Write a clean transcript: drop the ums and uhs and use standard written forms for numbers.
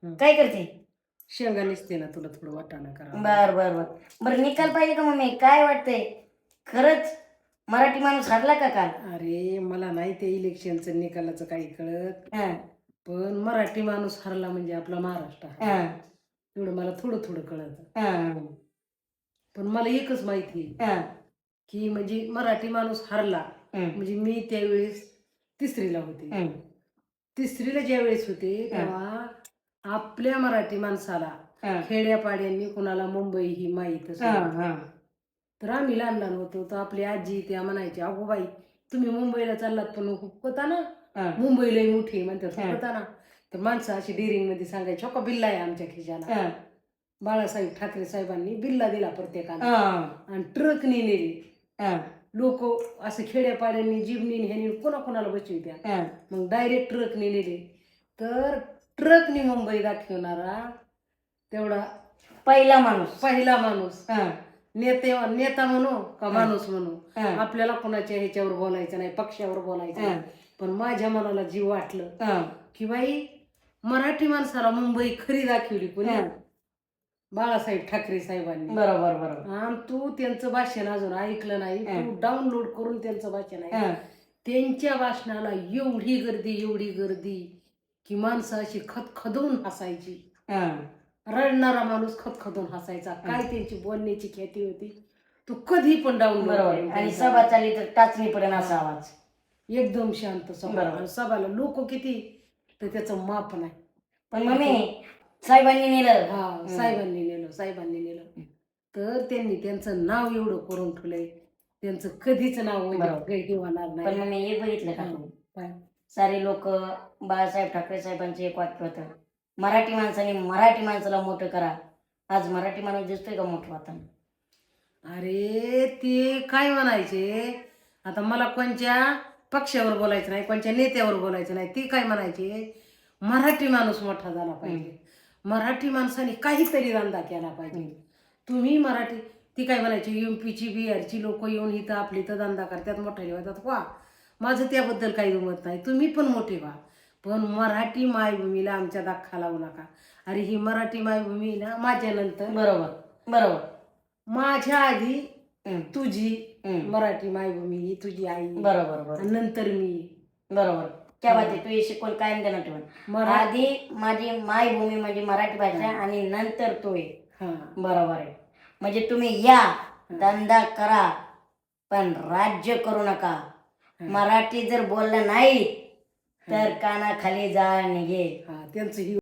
काय करते? शेंगा निसते ना, तुला थोडं वाटाणा करा. बर बर बर बरं, निकाल पाहिजे का मम्मी? काय वाटतंय, खरंच मराठी माणूस हरला का काल? अरे मला नाही ते इलेक्शनचं निकालाचं काही कळत, हं, पण मराठी माणूस हरला म्हणजे आपला महाराष्ट्र हरला. हं, एवढं मला थोडं थोडं कळत. हं, पण मला एकच माहिती हं, की म्हणजे मराठी माणूस हरला हं, म्हणजे मी त्यावेळेस तिसरीला होते. हं, तिसरीला ज्या वेळेस होते तेव्हा आपल्या मराठी माणसाला हं, खेड्यापाड्यांनी कुणाला मुंबई ही माहीतच हं, नव्हती. हं, तर आम्ही लहान लहान होतो तर आपली आजी त्या म्हणायची, अगो बाई तुम्ही मुंबईला चाललात पण हुकता ना, हं, मुंबईला मोठी म्हणतात हं. हुकता ना. तर माणसं अशी डेअरिंग मध्ये सांगायची, हो का बिल्ला आहे आमच्या खिशाला. हं, बाळासाहेब ठाकरे साहेबांनी बिल्ला दिला प्रत्येकाला हं, आणि ट्रकनी नेली. हं, लोक असं खेड्यापाड्यांनी जिबनी ह्यानी कोणाकोणाला बसवित्या, हं. मग डायरेक्ट ट्रकने नेले. तर ट्रकने मुंबई दाखवणारा तेवढा पहिला माणूस. पहिला माणूस. हं, नेता म्हणू का माणूस म्हणू, हं, आपल्याला कोणाच्या ह्याच्यावर बोलायचं नाही, पक्षावर बोलायचं नाही. हं, पण माझ्या मनाला जीव वाटलं हं, की बाई मराठी माणसाला मुंबई खरी दाखवली कोणी, हं. बाळासाहेब ठाकरे साहेबांनी. बरोबर बरोबर. आणि तू त्यांचं भाषण अजून ऐकलं नाही, तू डाउनलोड करून त्यांचं भाषण ऐक. हं, त्यांच्या भाषणाला एवढी गर्दी की माणसं अशी खदखदून हसायची. हं. रडणारा माणूस खदखदून हसायचा. काय त्यांची बोलण्याची ख्याती होती, तू कधी पण डाउनलोड बरोबर. करून आणि त्यांचा सभा चालली तर टाचणी पर्यंत असा आवाज. एकदम शांत सभा. बरोबर. आणि सभाला लोक किती तर त्याचं माप नाही. पण मम्मी साहेबांनी नेलं. हा साहेबांनी नेलं. तर त्यांनी त्यांचं नाव एवढं करून ठेवलंय, त्यांचं कधीच नाव म्हणजे हे होणार पण नाही. मम्मी हे बघितलं का तू, काय? सारे लोक बाळासाहेब ठाकरे साहेबांचे एक वाक्य होतं, मराठी माणसाने मराठी माणसाला मोठं करा. आज मराठी माणूस दिसतोय का मोठं होता? अरे ते काय म्हणायचे, आता मला कोणत्या पक्षावर बोलायचं नाही, कोणत्या नेत्यावर बोलायचं नाही, ती काय म्हणायचे, मराठी माणूस मोठा झाला पाहिजे, मराठी माणसाने काहीतरी धंदा केला पाहिजे. तुम्ही मराठी, ती काय म्हणायची, एमपीची बिहारची लोक येऊन इथं आपली तर धंदा करतात, मोठे होतात. वा, माझं त्याबद्दल काही दुमत नाही, तुम्ही पण मोठे व्हा, पण मराठी मायभूमीला आमच्या दाखा लावू नका. अरे ही मराठी मायभूमी ना माझ्यानंतर, बरोबर बरोबर, माझ्या आधी हं, तुझी हं. मराठी मायभूमी ही तुझी आई, बरोबर बरोबर आणि नंतर मी. बरोबर. क्या बात आहे, तू हे शिकवण कायम देणार ठेवून. आधी माझी मायभूमी म्हणजे मराठी भाषा आणि नंतर तो आहे. हा बरोबर आहे. म्हणजे तुम्ही या धंदा करा पण राज्य करू नका. मराठी जर बोललं नाही तर कानाखाली जाळ निघे. त्यांचं ही